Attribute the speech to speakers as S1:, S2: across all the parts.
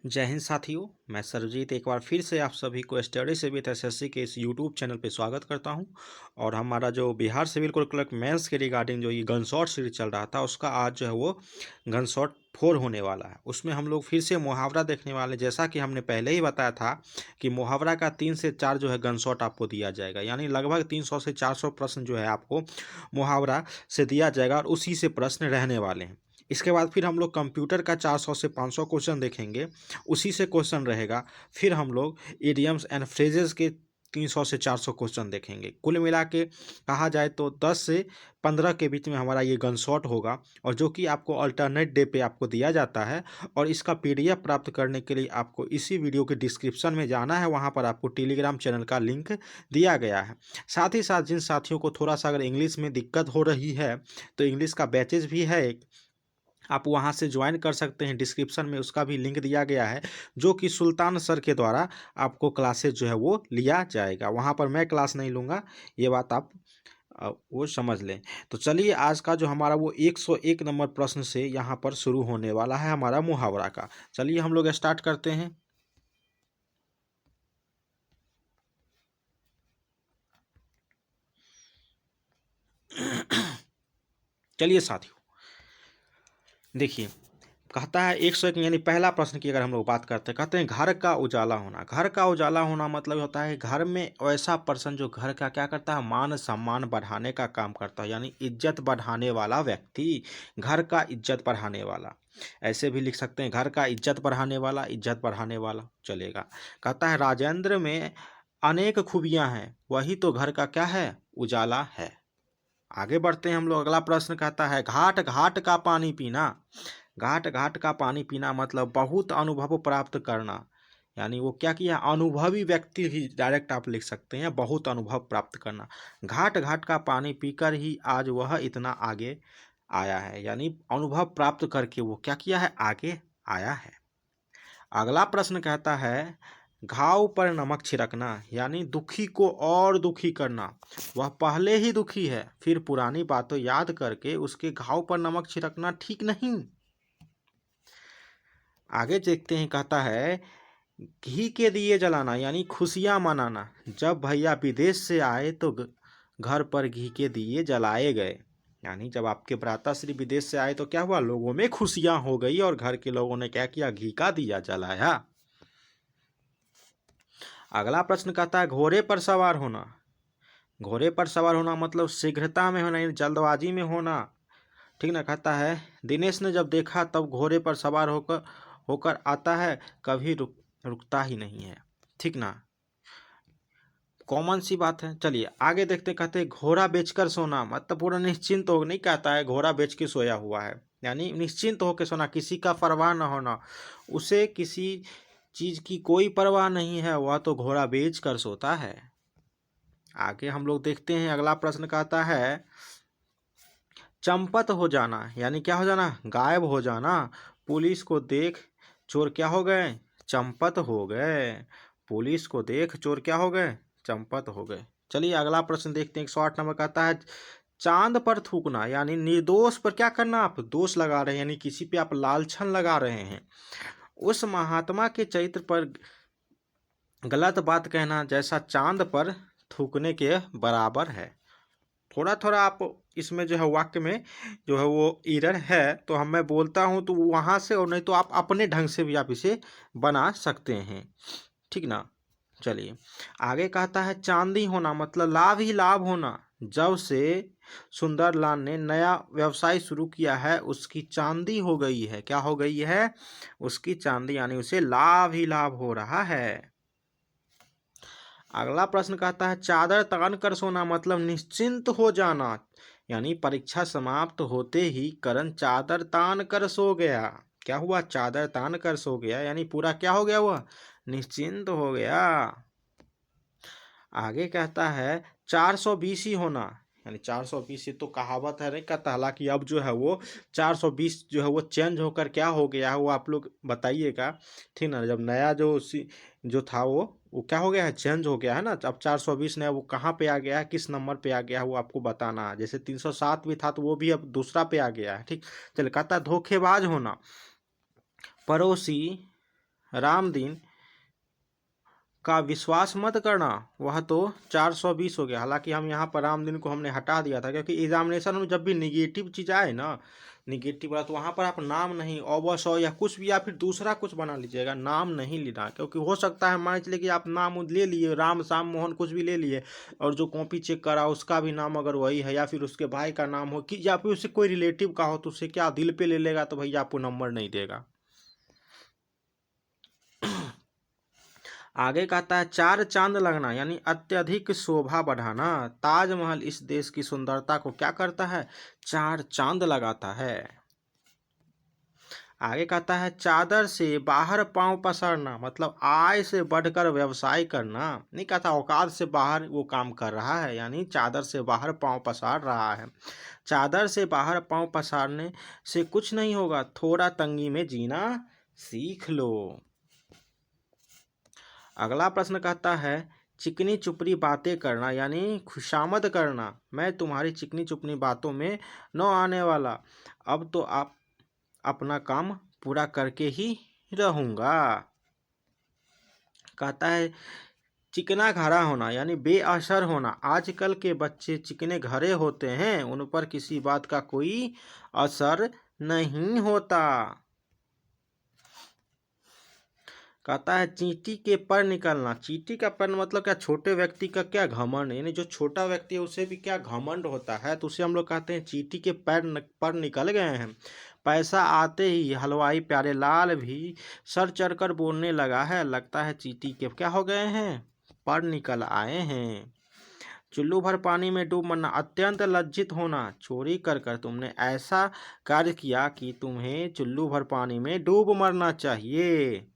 S1: जय हिंद साथियों, मैं सरजीत एक बार फिर से आप सभी को स्टडी से विद एसएससी के इस यूट्यूब चैनल पे स्वागत करता हूं। और हमारा जो Bihar civil code clerk mains के रिगार्डिंग जो ये गन शॉट सीरीज चल रहा था, उसका आज जो है वो गन शॉट 4 होने वाला है। उसमें हम लोग फिर से मुहावरा देखने वाले, जैसा कि हमने पहले ही बताया था कि मुहावरा का 3 से 4 जो है गन शॉट आपको दिया जाएगा, यानी लगभग 300 से 400 प्रश्न जो है आपको मुहावरा से दिया जाएगा और उसी से प्रश्न रहने वाले हैं। इसके बाद फिर हम लोग कंप्यूटर का 400 से 500 क्वेश्चन देखेंगे, उसी से क्वेश्चन रहेगा। फिर हम लोग इडियम्स एंड फ्रेजेस के 300 से 400 क्वेश्चन देखेंगे। कुल मिला के कहा जाए तो 10 से 15 के बीच में हमारा ये गन शॉट होगा, और जो कि आपको अल्टरनेट डे पे आपको दिया जाता है। और इसका पीडीएफ प्राप्त करने के लिए आपको इसी वीडियो के डिस्क्रिप्शन में जाना है, वहाँ पर आपको टेलीग्राम चैनल का लिंक दिया गया है। साथ ही साथ जिन साथियों को थोड़ा सा अगर इंग्लिश में दिक्कत हो रही है, तो इंग्लिश का बैचेज भी है, आप वहां से ज्वाइन कर सकते हैं। डिस्क्रिप्शन में उसका भी लिंक दिया गया है, जो कि सुल्तान सर के द्वारा आपको क्लासेज जो है वो लिया जाएगा। वहां पर मैं क्लास नहीं लूँगा, ये बात आप वो समझ लें। तो चलिए, आज का जो हमारा वो 101 नंबर प्रश्न से यहाँ पर शुरू होने वाला है हमारा मुहावरा का। चलिए हम लोग स्टार्ट करते हैं। चलिए साथियों, देखिए, कहता है 101 यानी पहला प्रश्न की अगर हम लोग बात करते हैं, कहते हैं घर का उजाला होना। घर का उजाला होना मतलब होता है घर में ऐसा पर्सन जो घर का क्या करता है, मान सम्मान बढ़ाने का काम करता है, यानी इज्जत बढ़ाने वाला व्यक्ति, घर का इज्जत बढ़ाने वाला। ऐसे भी लिख सकते हैं, घर का इज्जत बढ़ाने वाला, इज्जत बढ़ाने वाला चलेगा। कहता है राजेंद्र में अनेक खूबियां हैं, वही तो घर का क्या है, उजाला है। आगे बढ़ते हैं हम लोग। अगला प्रश्न कहता है घाट घाट का पानी पीना। घाट घाट का पानी पीना मतलब बहुत अनुभव प्राप्त करना, यानी वो क्या किया, अनुभवी व्यक्ति ही डायरेक्ट आप लिख सकते हैं, बहुत अनुभव प्राप्त करना। घाट घाट का पानी पीकर ही आज वह इतना आगे आया है, यानी अनुभव प्राप्त करके वो क्या किया है, आगे आया है। अगला प्रश्न कहता है घाव पर नमक छिड़कना, यानी दुखी को और दुखी करना। वह पहले ही दुखी है, फिर पुरानी बातों याद करके उसके घाव पर नमक छिड़कना ठीक नहीं। आगे देखते हैं, कहता है घी के दिए जलाना, यानी खुशियां मनाना। जब भैया विदेश से आए तो घर पर घी के दिए जलाए गए, यानी जब आपके भ्राताश्री विदेश से आए तो क्या हुआ, लोगों में खुशियां हो गई और घर के लोगों ने क्या किया, घी का दिया जलाया। अगला प्रश्न कहता है घोड़े पर सवार होना। घोड़े पर सवार होना मतलब शीघ्रता में होना, यानी जल्दबाजी में होना। ठीक ना। कहता है दिनेश ने जब देखा तब घोड़े पर सवार होकर होकर आता है, कभी रुकता ही नहीं है। ठीक ना, कॉमन सी बात है। चलिए आगे देखते। कहते हैं घोड़ा बेचकर सोना, मतलब पूरा निश्चिंत हो, नहीं कहता है घोड़ा बेच के सोया हुआ है, यानी निश्चिंत होकर सोना, किसी का परवाह न होना, उसे किसी चीज की कोई परवाह नहीं है, वह तो घोड़ा बेच कर सोता है। आगे हम लोग देखते हैं। अगला प्रश्न कहता है चंपत हो जाना, यानी क्या हो जाना, गायब हो जाना। पुलिस को देख चोर क्या हो गए, चंपत हो गए। पुलिस को देख चोर क्या हो गए, चंपत हो गए। चलिए अगला प्रश्न देखते हैं। 108 नंबर कहता है चांद पर थूकना, यानी निर्दोष पर क्या करना, आप दोष लगा रहे हैं, यानी किसी पे आप लालछन लगा रहे हैं। उस महात्मा के चरित्र पर गलत बात कहना जैसा चांद पर थूकने के बराबर है। थोड़ा थोड़ा आप इसमें जो है वाक्य में जो है वो एरर है, तो हम मैं बोलता हूँ तो वहाँ से, और नहीं तो आप अपने ढंग से भी आप इसे बना सकते हैं। ठीक ना। चलिए आगे कहता है चांदी होना, मतलब लाभ ही लाभ होना। जब से सुंदरलाल ने नया व्यवसाय शुरू किया है उसकी चांदी हो गई है, क्या हो गई है, उसकी चांदी, यानी उसे लाभ ही लाभ हो रहा है। अगला प्रश्न कहता है चादर तान कर सोना, मतलब निश्चिंत हो जाना, यानी परीक्षा समाप्त होते ही करण चादर तान कर सो गया। क्या हुआ, चादर तान कर सो गया, यानी पूरा क्या हो गया, हुआ निश्चिंत हो गया। आगे कहता है 420 ही होना, यानी 420 ही तो कहावत है, नहीं कहता, हालांकि अब जो है वो 420 जो है वो चेंज होकर क्या हो गया है, वो आप लोग बताइएगा। ठीक ना, जब नया जो था वो क्या हो गया है, चेंज हो गया है ना। अब 420 नया वो कहाँ पे आ गया है, किस नंबर पे आ गया है, वो आपको बताना है। जैसे 307 भी था तो वो भी अब दूसरा पे आ गया है। ठीक, चलिए कहता है धोखेबाज होना। पड़ोसी रामदीन का विश्वास मत करना, वह तो 420 हो गया। हालांकि हम यहाँ पर रामदीन को हमने हटा दिया था, क्योंकि एग्जामिनेशन में जब भी निगेटिव चीज़ आए ना, निगेटिव वाला, तो वहाँ पर आप नाम नहीं, अवश हो या कुछ भी, या फिर दूसरा कुछ बना लीजिएगा, नाम नहीं लेना। क्योंकि हो सकता है मान चलिए कि आप नाम ले लिए, राम श्याम मोहन कुछ भी ले लिए, और जो कॉपी चेक करा उसका भी नाम अगर वही है, या फिर उसके भाई का नाम हो, कि या फिर उससे कोई रिलेटिव का हो, तो उससे क्या दिल पे ले लेगा, तो भैया आपको नंबर नहीं देगा। आगे कहता है चार चांद लगना, यानी अत्यधिक शोभा बढ़ाना। ताजमहल इस देश की सुंदरता को क्या करता है? चार चांद लगाता है। आगे कहता है चादर से बाहर पांव पसारना, मतलब आय से बढ़कर व्यवसाय करना। नहीं कहता औकात से बाहर वो काम कर रहा है, यानी चादर से बाहर पांव पसार रहा है। चादर से बाहर पांव पसारने से कुछ नहीं होगा, थोड़ा तंगी में जीना सीख लो। अगला प्रश्न कहता है चिकनी चुपड़ी बातें करना, यानी खुशामद करना। मैं तुम्हारी चिकनी चुपड़ी बातों में न आने वाला, अब तो आप अपना काम पूरा करके ही रहूंगा। कहता है चिकना घरा होना, यानी बेअसर होना। आजकल के बच्चे चिकने घरे होते हैं, उन पर किसी बात का कोई असर नहीं होता। कहता है चींटी के पर निकलना। चींटी का पर मतलब क्या? छोटे व्यक्ति का क्या घमंड, यानी जो छोटा व्यक्ति है उसे भी क्या घमंड होता है, तो उसे हम लोग कहते हैं चींटी के पर निकल गए हैं। पैसा आते ही हलवाई प्यारे लाल भी सर चढ़कर बोलने लगा है, लगता है चींटी के क्या हो गए हैं? पर निकल आए हैं। चुल्लू भर पानी में डूब मरना, अत्यंत लज्जित होना। चोरी कर कर तुमने ऐसा कार्य किया कि तुम्हें चुल्लू भर पानी में डूब मरना चाहिए।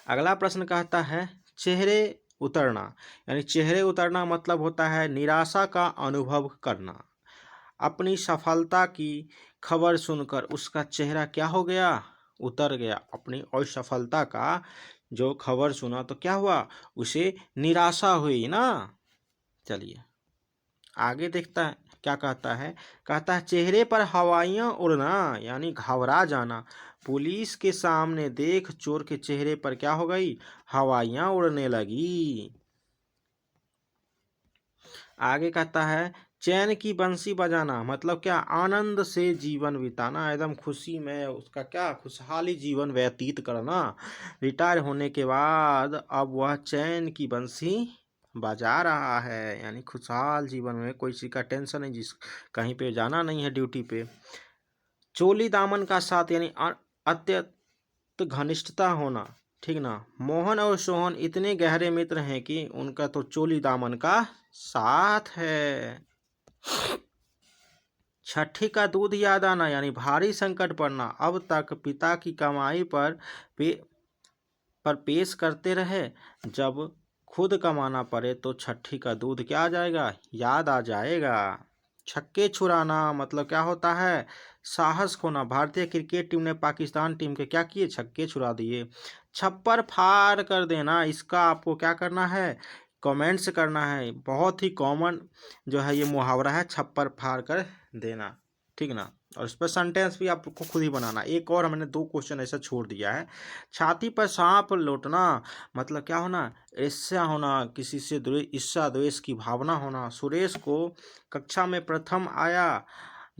S1: अगला प्रश्न कहता है चेहरे उतरना, यानी चेहरे उतरना मतलब होता है निराशा का अनुभव करना। अपनी सफलता की खबर सुनकर उसका चेहरा क्या हो गया? उतर गया। अपनी असफलता का जो खबर सुना तो क्या हुआ? उसे निराशा हुई ना। चलिए आगे देखता है क्या कहता है। कहता है चेहरे पर हवाइयाँ उड़ना, यानी घबरा जाना। पुलिस के सामने देख चोर के चेहरे पर क्या हो गई? हवाइयाँ उड़ने लगी। आगे कहता है चैन की बंसी बजाना, मतलब क्या? आनंद से जीवन बिताना, एकदम खुशी में उसका क्या खुशहाली जीवन व्यतीत करना। रिटायर होने के बाद अब वह चैन की बंसी बजा रहा है, यानी खुशहाल जीवन में कोई चीज़ का टेंशन नहीं, जिस कहीं पे जाना नहीं है ड्यूटी पे। चोली दामन का साथ, यानी अत्यंत घनिष्ठता होना, ठीक ना। मोहन और सोहन इतने गहरे मित्र हैं कि उनका तो चोली दामन का साथ है। छठी का दूध याद आना, यानी भारी संकट पड़ना। अब तक पिता की कमाई पर पेश करते रहे, जब खुद कमाना पड़े तो छठी का दूध क्या आ जाएगा? याद आ जाएगा। छक्के छुड़ाना मतलब क्या होता है? साहस खोना। भारतीय क्रिकेट टीम ने पाकिस्तान टीम के क्या किए? छक्के छुड़ा दिए। छप्पर फाड़ कर देना, इसका आपको क्या करना है? कमेंट्स करना है। बहुत ही कॉमन जो है ये मुहावरा है, छप्पर फाड़ कर देना, ठीक ना। और इस पर सेंटेंस भी आपको खुद ही बनाना। एक और हमने 2 क्वेश्चन ऐसा छोड़ दिया है। छाती पर सांप लौटना मतलब क्या होना? ईर्ष्या होना, किसी से ईर्ष्या द्वेष की भावना होना। सुरेश को कक्षा में प्रथम आया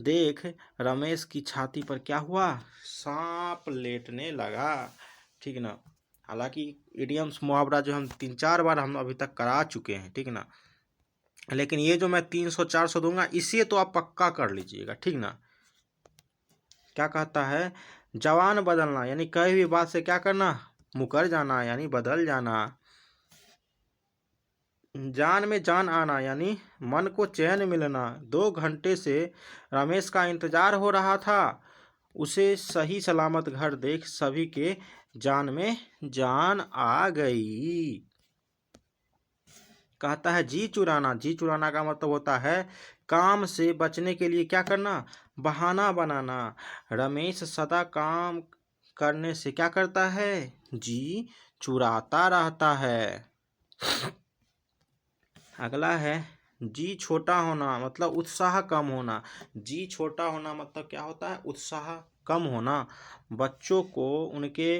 S1: देख रमेश की छाती पर क्या हुआ? सांप लेटने लगा, ठीक ना। हालांकि इडियम्स मुहावरा जो हम 3-4 बार हम अभी तक करा चुके हैं, ठीक ना, लेकिन ये जो मैं 300-400 दूंगा इसे तो आप पक्का कर लीजिएगा, ठीक ना। क्या कहता है जवान बदलना, यानी कई भी बात से क्या करना? मुकर जाना, यानी बदल जाना। जान में जान आना, यानी मन को चैन मिलना। 2 घंटे से रमेश का इंतजार हो रहा था, उसे सही सलामत घर देख सभी के जान में जान आ गई। कहता है जी चुराना। जी चुराना का मतलब होता है काम से बचने के लिए क्या करना? बहाना बनाना। रमेश सदा काम करने से क्या करता है? जी चुराता रहता है। अगला है जी छोटा होना, मतलब उत्साह कम होना। जी छोटा होना मतलब क्या होता है? उत्साह कम होना, बच्चों को उनके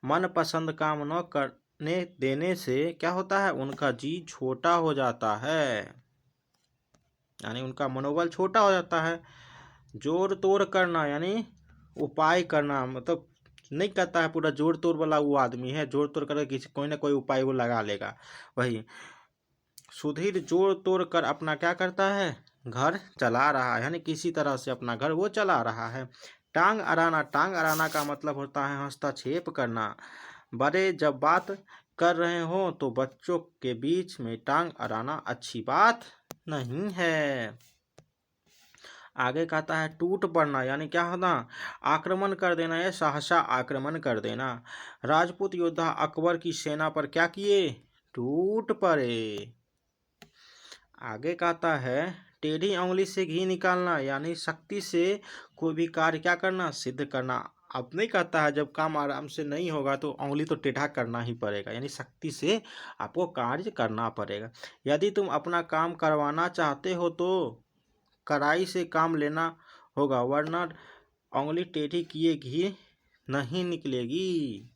S1: मनपसंद काम न करने देने से क्या होता है, उनका जी छोटा हो जाता है, यानी उनका मनोबल छोटा हो जाता है। जोड़ तोड़ करना यानी उपाय करना, मतलब नहीं करता है पूरा जोड़ तोड़ वाला वो आदमी है, जोड़ तोड़ करके किसी कोई ना कोई उपाय वो लगा लेगा। वही सुधीर जोड़ तोड़ कर अपना क्या करता है, घर चला रहा है, यानी किसी तरह से अपना घर वो चला रहा है। टांग अड़ाना, टांग अड़ाना का मतलब होता है हस्तक्षेप करना। बड़े जब बात कर रहे हो तो बच्चों के बीच में टांग अड़ाना अच्छी बात नहीं है। आगे कहता है टूट पड़ना, यानी क्या होना, आक्रमण कर देना या सहसा आक्रमण कर देना। राजपूत योद्धा अकबर की सेना पर क्या किए, टूट पड़े। आगे कहता है टेढ़ी उंगली से घी निकालना, यानी शक्ति से कोई भी कार्य क्या करना, सिद्ध करना। अब नहीं कहता है जब काम आराम से नहीं होगा तो उंगली तो टेढ़ा करना ही पड़ेगा, यानी शक्ति से आपको कार्य करना पड़ेगा। यदि तुम अपना काम करवाना चाहते हो तो कड़ाई से काम लेना होगा, वरना उंगली टेढ़ी किए घी नहीं निकलेगी।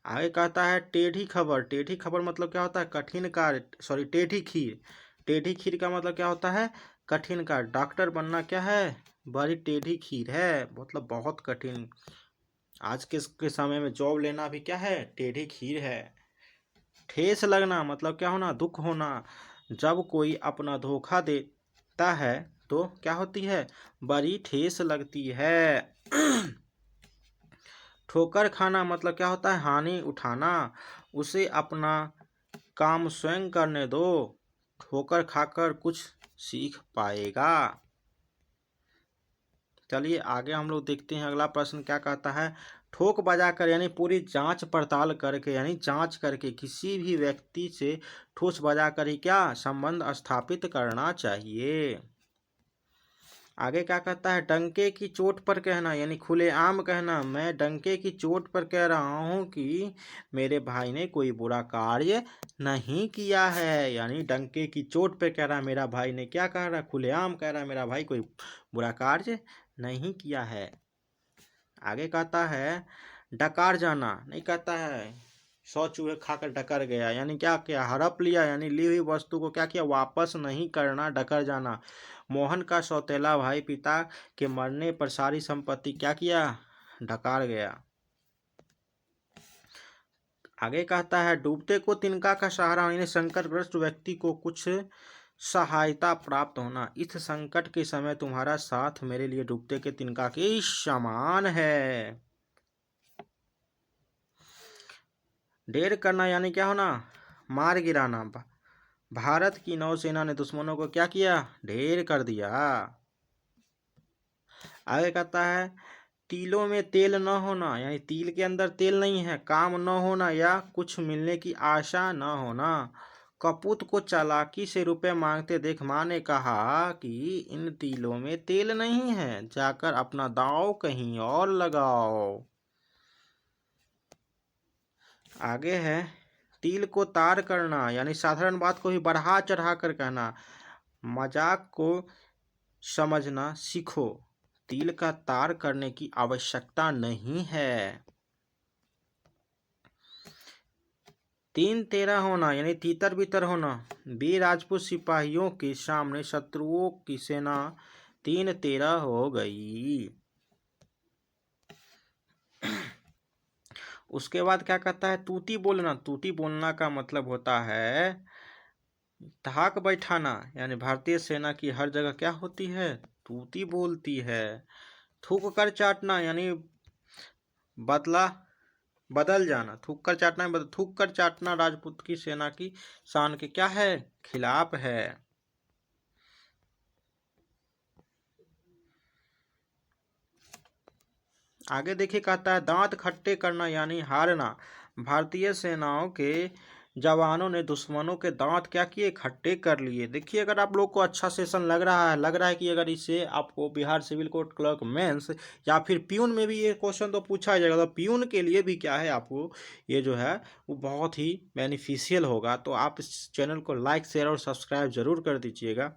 S1: आगे कहता है टेढ़ी खबर, टेढ़ी खबर मतलब क्या होता है, कठिन कार्य, सॉरी टेढ़ी खीर। टेढ़ी खीर का मतलब क्या होता है, कठिन कार्य। डॉक्टर बनना क्या है, बड़ी टेढ़ी खीर है, मतलब बहुत कठिन। आज के समय में जॉब लेना भी क्या है, टेढ़ी खीर है। ठेस लगना मतलब क्या होना, दुख होना। जब कोई अपना धोखा देता है तो क्या होती है, बड़ी ठेस लगती है। ठोकर खाना मतलब क्या होता है, हानि उठाना। उसे अपना काम स्वयं करने दो, ठोकर खाकर कुछ सीख पाएगा। चलिए आगे हम लोग देखते हैं अगला प्रश्न क्या कहता है। ठोक बजा कर यानी पूरी जांच पड़ताल करके, यानी जांच करके किसी भी व्यक्ति से ठोस बजा कर ही क्या संबंध स्थापित करना चाहिए। आगे क्या कहता है, डंके की चोट पर कहना, यानी खुलेआम कहना, मैं डंके की चोट पर कह रहा हूँ कि मेरे भाई ने कोई बुरा कार्य नहीं किया है, यानी डंके की चोट पर कह रहा है मेरा भाई ने क्या कह रहा है, खुलेआम कह रहा है मेरा भाई कोई बुरा कार्य नहीं किया है। आगे कहता है डकार जाना, नहीं कहता है 100 चूहे खाकर डकर गया, यानी क्या किया, हड़प लिया, यानी ली हुई वस्तु को क्या किया, वापस नहीं करना, डकर जाना। मोहन का सौतेला भाई पिता के मरने पर सारी संपत्ति क्या किया, डकार गया। आगे कहता है डूबते को तिनका का सहारा, यानी संकटग्रस्त व्यक्ति को कुछ सहायता प्राप्त होना। इस संकट के समय तुम्हारा साथ मेरे लिए डूबते के तिनका के समान है। ढेर करना यानी क्या होना, मार गिराना। भारत की नौसेना ने दुश्मनों को क्या किया, ढेर कर दिया। आगे कहता है तिलों में तेल न होना, यानी तिल के अंदर तेल नहीं है, काम न होना या कुछ मिलने की आशा न होना। कपूत को चालाकी से रुपए मांगते देख माँ ने कहा कि इन तिलों में तेल नहीं है, जाकर अपना दांव कहीं और लगाओ। आगे है तिल को तार करना, यानी साधारण बात को भी बढ़ा चढ़ा कर कहना। मजाक को समझना सीखो, तिल का तार करने की आवश्यकता नहीं है। तीन तेरा होना, यानी तीतर बितर होना। वीर राजपूत सिपाहियों के सामने शत्रुओं की सेना तीन तेरा हो गई। उसके बाद क्या कहता है तूती बोलना, तूती बोलना का मतलब होता है धाक बैठाना, यानी भारतीय सेना की हर जगह क्या होती है, तूती बोलती है। थूक कर चाटना, यानी बदला बदल जाना, थूक कर चाटना थूक कर चाटना राजपूत की सेना की शान के क्या है, खिलाफ है। आगे देखिए कहता है दांत खट्टे करना यानी हारना। भारतीय सेनाओं के जवानों ने दुश्मनों के दांत क्या किए, खट्टे कर लिए। देखिए अगर आप लोग को अच्छा सेशन लग रहा है कि अगर इससे आपको Bihar civil court clerk mains या फिर प्यून में भी ये क्वेश्चन तो पूछा जाएगा, तो प्यून के लिए भी क्या है आपको ये जो है वो बहुत ही बेनिफिशियल होगा। तो आप इस चैनल को लाइक शेयर और सब्सक्राइब जरूर कर दीजिएगा,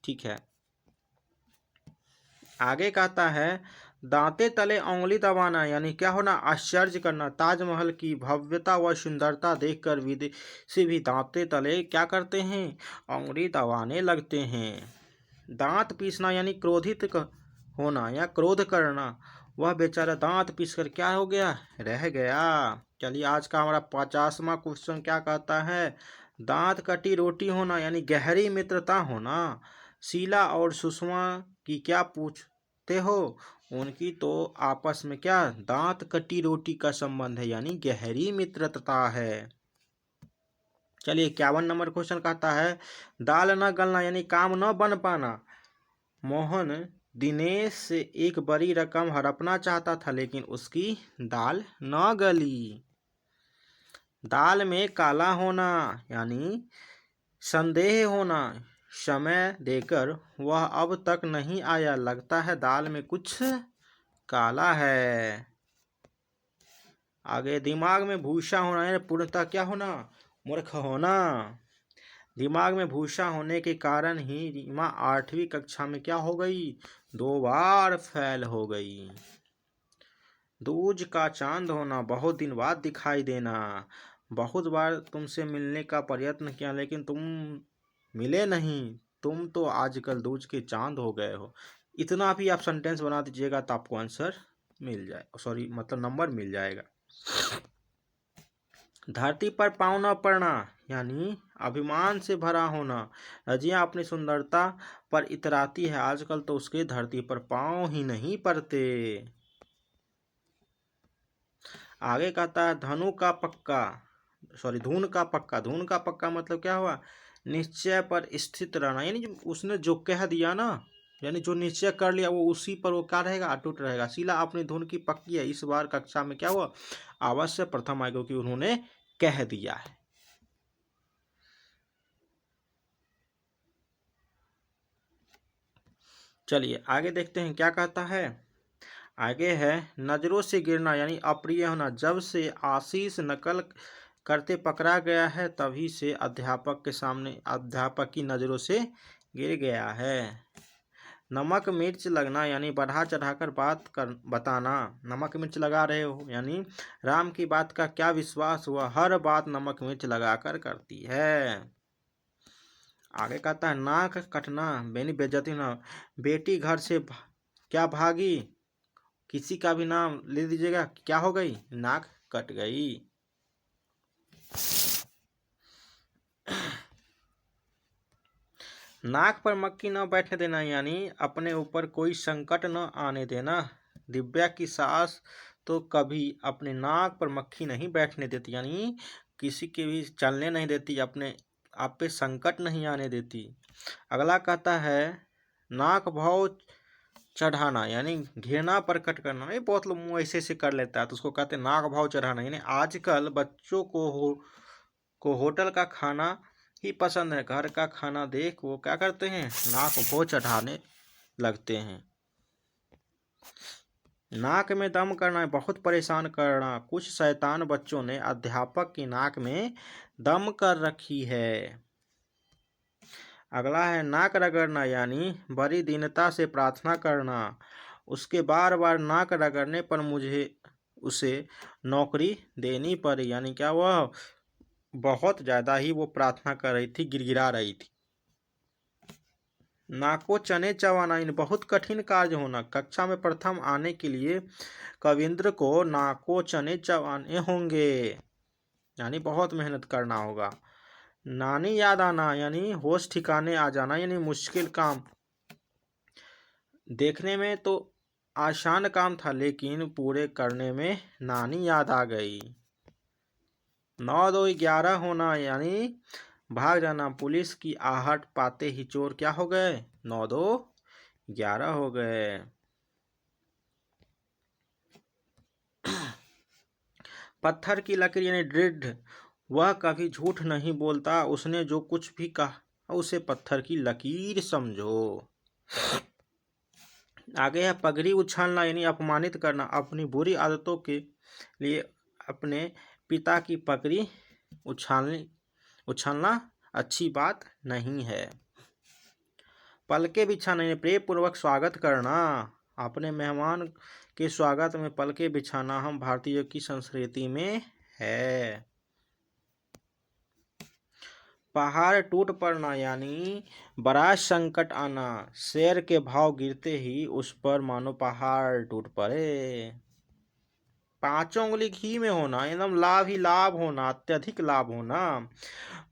S1: ठीक है। आगे कहता है दांते तले उंगली दबाना, यानी क्या होना, आश्चर्य करना। ताजमहल की भव्यता व सुंदरता देखकर विदेशी भी दांते तले क्या करते हैं, उंगली दबाने लगते हैं। दांत पीसना यानी क्रोधित होना या क्रोध करना। वह बेचारा दांत पीसकर क्या हो गया, रह गया। चलिए आज का हमारा 50वां क्वेश्चन क्या कहता है, दांत कटी रोटी होना यानी गहरी मित्रता होना। शीला और सुषमा की क्या पूछते हो, उनकी तो आपस में क्या दांत कटी रोटी का संबंध है, यानी गहरी मित्रता है। चलिए 51 नंबर क्वेश्चन कहता है दाल न गलना यानी काम न बन पाना। मोहन दिनेश से एक बड़ी रकम हड़पना चाहता था लेकिन उसकी दाल न गली। दाल में काला होना यानी संदेह होना। समय देकर वह अब तक नहीं आया, लगता है दाल में कुछ काला है। आगे दिमाग में भूसा होना यानी पूर्णतः क्या होना, मूर्ख होना। दिमाग में भूसा होने के कारण ही रीमा 8वीं कक्षा में क्या हो गई, 2 बार फेल हो गई। दूज का चांद होना, बहुत दिन बाद दिखाई देना। बहुत बार तुमसे मिलने का प्रयत्न किया लेकिन तुम मिले नहीं, तुम तो आजकल दूज के चांद हो गए हो। इतना भी आप सेंटेंस बना दीजिएगा तो आपको आंसर मिल जाए, सॉरी मतलब नंबर मिल जाएगा। धरती पर पाँव न पड़ना यानी अभिमान से भरा होना। रजिया अपनी सुंदरता पर इतराती है, आजकल तो उसके धरती पर पाँव ही नहीं पड़ते। आगे कहता है धनु का पक्का, सॉरी धुन का पक्का। धुन का पक्का मतलब क्या हुआ, निश्चय पर स्थित रहना, यानी उसने जो कह दिया ना, यानी जो निश्चय कर लिया वो उसी पर वो क्या रहेगा, अटूट रहेगा। शीला अपनी धुन की पक्की है, इस बार कक्षा में क्या हुआ, अवश्य प्रथम आएगा क्योंकि उन्होंने कह दिया है। चलिए आगे देखते हैं क्या कहता है। आगे है नजरों से गिरना यानी अप्रिय होना। जब से आशीष नकल करते पकड़ा गया है तभी से अध्यापक के सामने अध्यापक की नजरों से गिर गया है। नमक मिर्च लगना यानी बढ़ा चढ़ाकर बात कर बताना। नमक मिर्च लगा रहे हो यानी राम की बात का क्या विश्वास हुआ, हर बात नमक मिर्च लगाकर करती है। आगे कहता है नाक कटना बेनी बेइज्जती होना। बेटी घर से क्या भागी, किसी का भी नाम ले दीजिएगा, क्या हो गई, नाक कट गई। नाक पर मक्खी न बैठने देना यानी अपने ऊपर कोई संकट न आने देना। दिव्या की सास तो कभी अपने नाक पर मक्खी नहीं बैठने देती, यानी किसी के भी चलने नहीं देती, अपने आप पे संकट नहीं आने देती। अगला कहता है नाक भाव चढ़ाना यानी घृणा प्रकट करना। ये बहुत लोग मुँह ऐसे ऐसे कर लेता है तो उसको कहते हैं नाक भाव चढ़ाना, यानी आजकल बच्चों को होटल का खाना ही पसंद है, घर का खाना देख वो क्या करते हैं, नाक भाव चढ़ाने लगते हैं। नाक में दम करना बहुत परेशान करना। कुछ शैतान बच्चों ने अध्यापक की नाक में दम कर रखी है। अगला है नाक रगड़ना यानी बड़ी दीनता से प्रार्थना करना। उसके बार बार नाक रगड़ने पर मुझे उसे नौकरी देनी पड़ी, यानी क्या वह बहुत ज़्यादा ही वो प्रार्थना कर रही थी, गिड़गिड़ा रही थी। नाको चने चबाना इन बहुत कठिन कार्य होना। कक्षा में प्रथम आने के लिए कविंद्र को नाको चने चबाने होंगे, यानी बहुत मेहनत करना होगा। नानी याद आना यानी होश ठिकाने आ जाना, यानी मुश्किल काम। देखने में तो आसान काम था लेकिन पूरे करने में नानी याद आ गई। 9 2 11 होना यानी भाग जाना। पुलिस की आहट पाते ही चोर क्या हो गए, 9 2 11 हो गए। पत्थर की लकीर यानी दृढ़। वह कभी झूठ नहीं बोलता, उसने जो कुछ भी कहा उसे पत्थर की लकीर समझो। आगे है पगड़ी उछालना यानी अपमानित करना। अपनी बुरी आदतों के लिए अपने पिता की पगड़ी उछालना अच्छी बात नहीं है। पलके बिछाना यानी प्रेम पूर्वक स्वागत करना। अपने मेहमान के स्वागत में पलके बिछाना हम भारतीयों की संस्कृति में है। पहाड़ टूट पड़ना यानी बड़ा संकट आना। शेर के भाव गिरते ही उस पर मानो पहाड़ टूट पड़े। पांचों उंगली घी में होना एकदम लाभ ही लाभ होना, अत्यधिक लाभ होना।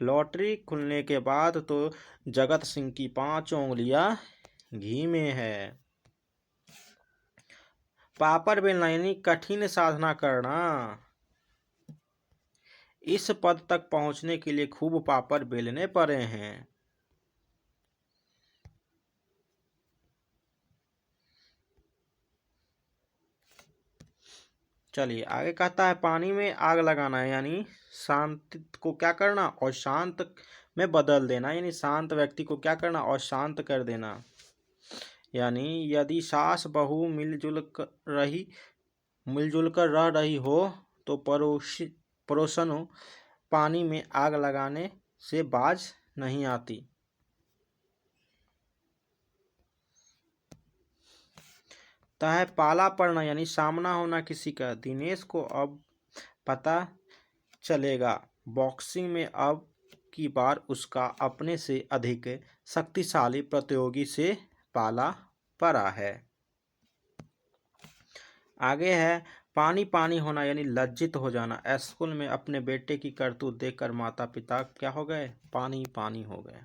S1: लॉटरी खुलने के बाद तो जगत सिंह की पांचों उंगलियां घी में है। पापड़ बेलना यानी कठिन साधना करना। इस पद तक पहुंचने के लिए खूब पापड़ बेलने पड़े हैं। चलिए आगे कहता है पानी में आग लगाना है यानी शांत को क्या करना और शांत में बदल देना, यानी शांत व्यक्ति को क्या करना और शांत कर देना। यानी यदि सास बहू मिलजुल कर रह रही हो तो पड़ोसन हो, पानी में आग लगाने से बाज नहीं आती। है पाला पड़ना यानी सामना होना किसी का। दिनेश को अब पता चलेगा बॉक्सिंग में अब की बार उसका अपने से अधिक शक्तिशाली प्रतियोगी से पाला पड़ा है। आगे है पानी पानी होना यानी लज्जित हो जाना। स्कूल में अपने बेटे की करतूत देखकर माता पिता क्या हो गए, पानी पानी हो गए।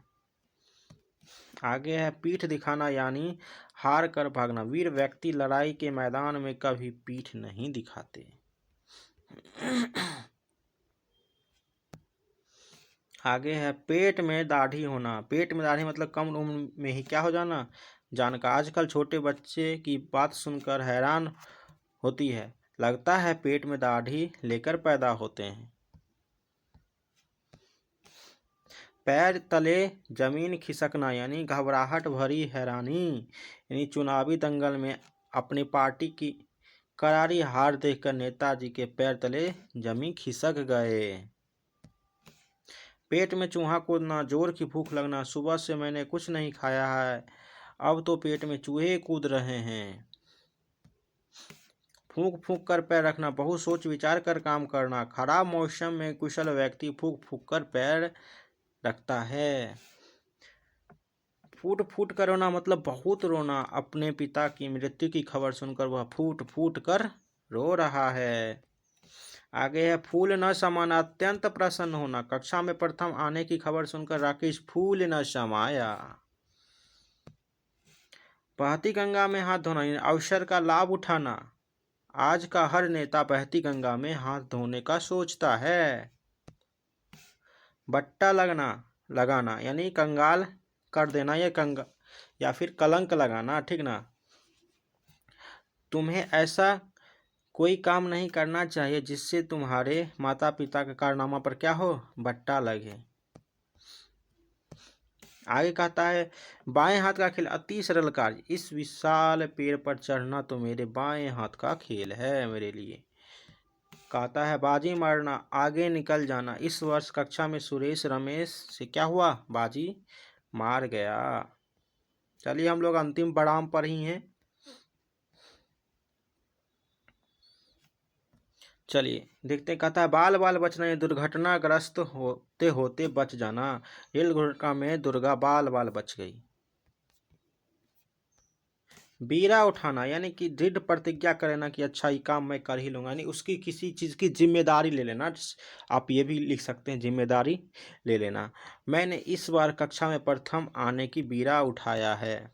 S1: आगे है पीठ दिखाना यानी हार कर भागना। वीर व्यक्ति लड़ाई के मैदान में कभी पीठ नहीं दिखाते। आगे है पेट में दाढ़ी होना। पेट में दाढ़ी मतलब कम उम्र में ही क्या हो जाना, जानका। आजकल छोटे बच्चे की बात सुनकर हैरान होती है, लगता है पेट में दाढ़ी लेकर पैदा होते हैं। पैर तले जमीन खिसकना यानी घबराहट भरी हैरानी। यानी चुनावी दंगल में अपनी पार्टी की करारी हार देखकर नेताजी के पैर तले जमीन खिसक गए। पेट में चूहा कूदना, जोर की भूख लगना। सुबह से मैंने कुछ नहीं खाया है, अब तो पेट में चूहे कूद रहे हैं। फूंक फूंक कर पैर रखना, बहुत सोच विचार कर काम करना। खराब मौसम में कुशल व्यक्ति फूंक फूंक कर पैर रखता है। फूट फूट कर रोना मतलब बहुत रोना। अपने पिता की मृत्यु की खबर सुनकर वह फूट फूट कर रो रहा है। आगे है फूल न समाना, अत्यंत प्रसन्न होना। कक्षा में प्रथम आने की खबर सुनकर राकेश फूल न समाया। बहती गंगा में हाथ धोना, अवसर का लाभ उठाना। आज का हर नेता बहती गंगा में हाथ धोने का सोचता है। बट्टा लगाना यानी कंगाल कर देना या फिर कलंक लगाना, ठीक ना। तुम्हें ऐसा कोई काम नहीं करना चाहिए जिससे तुम्हारे माता पिता के कारनामा पर क्या हो, बट्टा लगे। आगे कहता है बाएं हाथ का खेल अति सरल कार्य। इस विशाल पेड़ पर चढ़ना तो मेरे बाएं हाथ का खेल है मेरे लिए। कहता है बाजी मारना, आगे निकल जाना। इस वर्ष कक्षा में सुरेश रमेश से क्या हुआ, बाजी मार गया। चलिए हम लोग अंतिम पड़ाव पर ही हैं। चलिए देखते। कहता है बाल बाल बचना, दुर्घटनाग्रस्त होते होते बच जाना। रेल दुर्घटना में दुर्गा बाल बाल बच गई। बीरा उठाना यानी कि दृढ़ प्रतिज्ञा करना कि अच्छा ये काम मैं कर ही लूँगा, यानी उसकी किसी चीज़ की जिम्मेदारी ले लेना। आप ये भी लिख सकते हैं जिम्मेदारी ले लेना। मैंने इस बार कक्षा में प्रथम आने की बीरा उठाया है।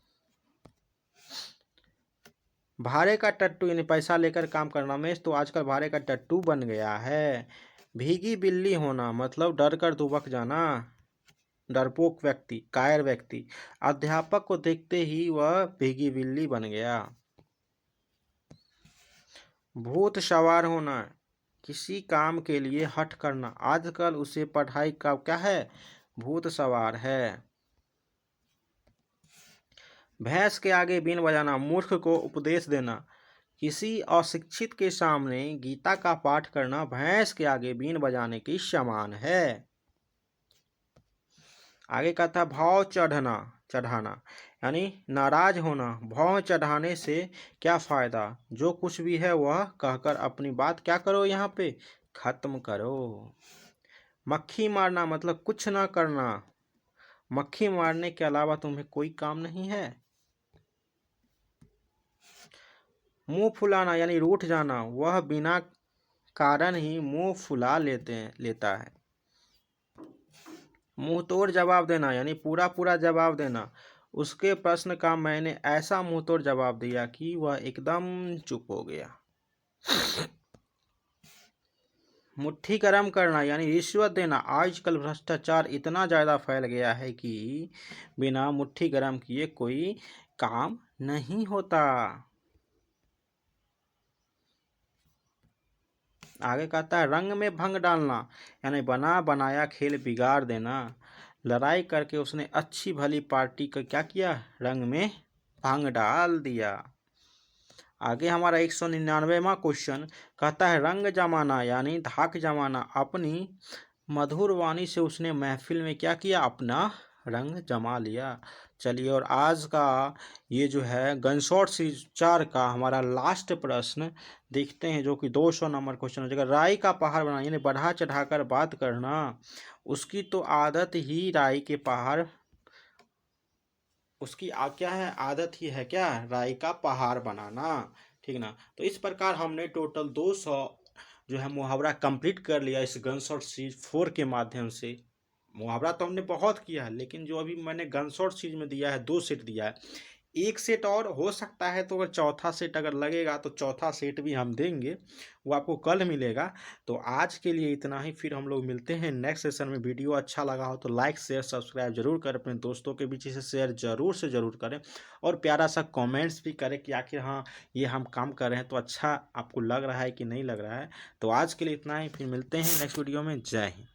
S1: भाड़े का टट्टू यानी पैसा लेकर काम करना। मैं तो आजकल भाड़े का टट्टू बन गया है। भीगी बिल्ली होना मतलब डर कर दुबक जाना, डरपोक व्यक्ति, कायर व्यक्ति। अध्यापक को देखते ही वह भीगी बिल्ली बन गया। भूत सवार होना, किसी काम के लिए हठ करना। आजकल उसे पढ़ाई का क्या है, भूत सवार है। भैंस के आगे बीन बजाना, मूर्ख को उपदेश देना। किसी अशिक्षित के सामने गीता का पाठ करना भैंस के आगे बीन बजाने की समान है। आगे कहता भाव चढ़ना, चढ़ाना, यानी नाराज होना, भौं चढ़ाने से क्या फ़ायदा, जो कुछ भी है वह कहकर अपनी बात क्या करो, यहाँ पे खत्म करो। मक्खी मारना मतलब कुछ ना करना, मक्खी मारने के अलावा तुम्हें कोई काम नहीं है। मुंह फुलाना यानी रूठ जाना, वह बिना कारण ही मुंह फुला लेता है। मुंह तोड़ जवाब देना यानी पूरा पूरा जवाब देना, उसके प्रश्न का मैंने ऐसा मुंह तोड़ जवाब दिया कि वह एकदम चुप हो गया। मुट्ठी गरम करना यानी रिश्वत देना, आजकल भ्रष्टाचार इतना ज़्यादा फैल गया है कि बिना मुट्ठी गरम किए कोई काम नहीं होता। आगे कहता है रंग में भंग डालना, यानी बना बनाया खेल बिगाड़ देना। लड़ाई करके उसने अच्छी भली पार्टी का क्या किया, रंग में भंग डाल दिया। आगे हमारा 199वां क्वेश्चन कहता है रंग जमाना यानी धाक जमाना, अपनी मधुर वाणी से उसने महफिल में क्या किया, अपना रंग जमा लिया। चलिए, और आज का ये जो है गनशॉट सीरीज 4 का हमारा लास्ट प्रश्न देखते हैं, जो कि 200 नंबर क्वेश्चन हो जाएगा। राई का पहाड़ बनाना यानी बढ़ा चढ़ाकर बात करना, उसकी तो आदत ही राई के पहाड़, उसकी क्या है, आदत ही है क्या, राई का पहाड़ बनाना। ठीक ना। तो इस प्रकार हमने टोटल 200 जो है मुहावरा कंप्लीट कर लिया इस गनशॉट सीरीज 4 के माध्यम से। मुहावरा तो हमने बहुत किया है, लेकिन जो अभी मैंने गनशॉट सीरीज में दिया है 2 सेट दिया है, एक सेट और हो सकता है, तो अगर चौथा सेट अगर लगेगा तो चौथा सेट भी हम देंगे, वो आपको कल मिलेगा। तो आज के लिए इतना ही, फिर हम लोग मिलते हैं नेक्स्ट सेशन में। वीडियो अच्छा लगा हो तो लाइक शेयर सब्सक्राइब जरूर करें, अपने दोस्तों के बीच इसे शेयर जरूर से ज़रूर करें, और प्यारा सा कमेंट्स भी करें कि आखिर हाँ ये हम काम कर रहे हैं तो अच्छा आपको लग रहा है कि नहीं लग रहा है। तो आज के लिए इतना ही, फिर मिलते हैं नेक्स्ट वीडियो में। जय हिंद।